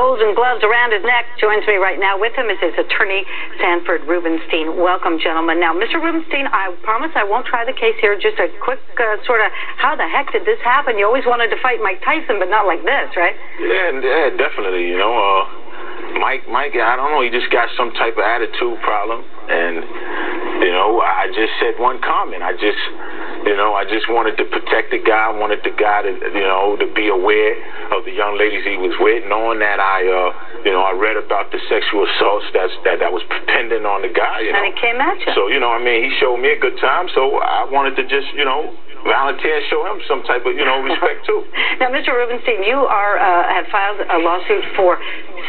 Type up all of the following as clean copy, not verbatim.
golden gloves around his neck. Joins me right now. With him is his attorney, Sanford Rubenstein. Welcome, gentlemen. Now, Mr. Rubenstein, I promise I won't try the case here. Just a quick sort of, how the heck did this happen? You always wanted to fight Mike Tyson, but not like this, right? Yeah, definitely. You know, Mike, I don't know, he just got some type of attitude problem. And, you know, I just said one comment. I just wanted to protect the guy. I wanted the guy to, to be aware of the young ladies he was with, knowing that I read about the sexual assaults that was pending on the guy. And he came at you. So, he showed me a good time. So I wanted to just, volunteer and show him some type of, respect too. Now, Mr. Rubenstein, you have filed a lawsuit for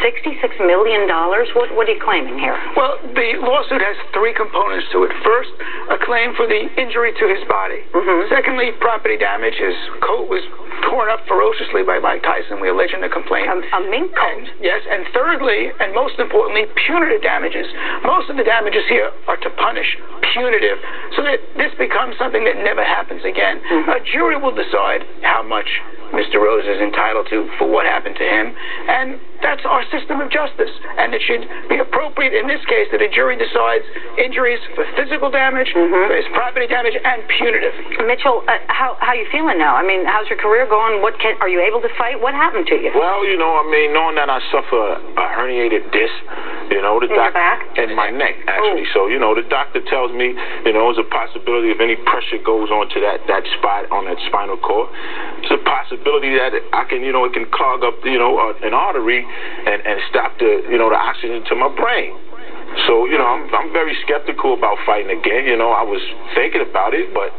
$66 million. What are you claiming here? Well, the lawsuit has three components to it. First, a claim for the injury to his body. Secondly, property damage. His coat was torn up ferociously by Mike Tyson. We allege in the complaint. A mink coat? Yes, and thirdly, and most importantly, punitive damages. Most of the damages here are to punish, punitive, so that this becomes something that never happens again. A jury will decide how much Mr. Rose is entitled to for what happened to him, and that's our system of justice. And it should be appropriate in this case that a jury decides injuries for physical damage, for his property damage, and punitive. Mitchell, how you feeling now? I mean, how's your career going? Are you able to fight? What happened to you? Well, knowing that I suffer a herniated disc, the your back? In my neck, actually. So, the doctor tells me, there's a possibility if any pressure goes onto that spot on that spinal cord, it's a possibility that I can, it can clog up, an artery and stop the oxygen to my brain. So, I'm very skeptical about fighting again. I was thinking about it, but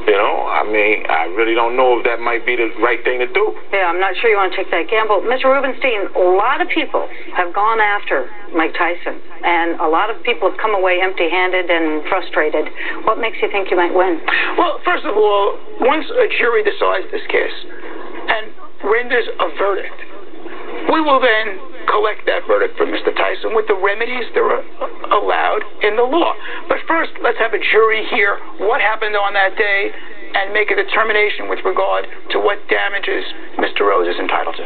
I really don't know if that might be the right thing to do. Yeah, I'm not sure you want to take that gamble. Mr. Rubenstein, a lot of people have gone after Mike Tyson, and a lot of people have come away empty-handed and frustrated. What makes you think you might win? Well, first of all, once a jury decides this case and renders a verdict, we will then collect that verdict from Mr. Tyson with the remedies that are allowed in the law. But first, let's have a jury hear what happened on that day and make a determination with regard to what damages Mr. Rose is entitled to.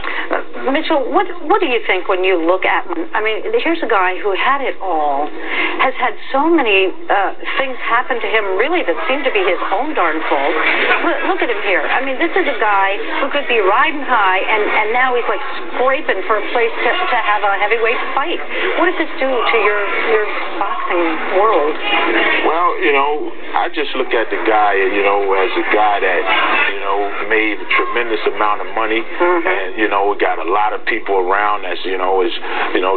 Mitchell, what do you think when you look at him? I mean, here's a guy who had it all, has had so many things happen to him, really, that seem to be his own darn fault. Look at him here. I mean, this is a guy who could be riding high, and now he's like scraping for a place to have a heavyweight fight. What does this do to your boxing world? Well, I just look at the guy, as a guy that, made a tremendous amount of money, and, got a lot of people around that's, is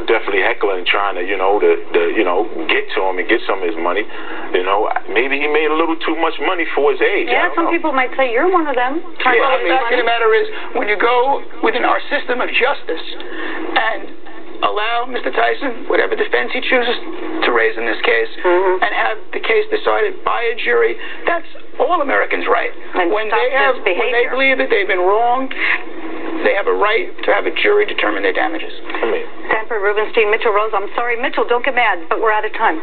definitely heckling, trying to, get to him and get some of his money. Maybe he made a little too much money for his age. Yeah, some people might say you're one of them. Yeah, the fact of the matter is, when you go within our system of justice and allow Mr. Tyson whatever defense he chooses to raise in this case, and have the case decided by a jury, that's all Americans' right. And when they believe that they've been wronged, they have a right to have a jury determine their damages. Sanford, Rubenstein, Mitchell Rose. I'm sorry, Mitchell, don't get mad, but we're out of time.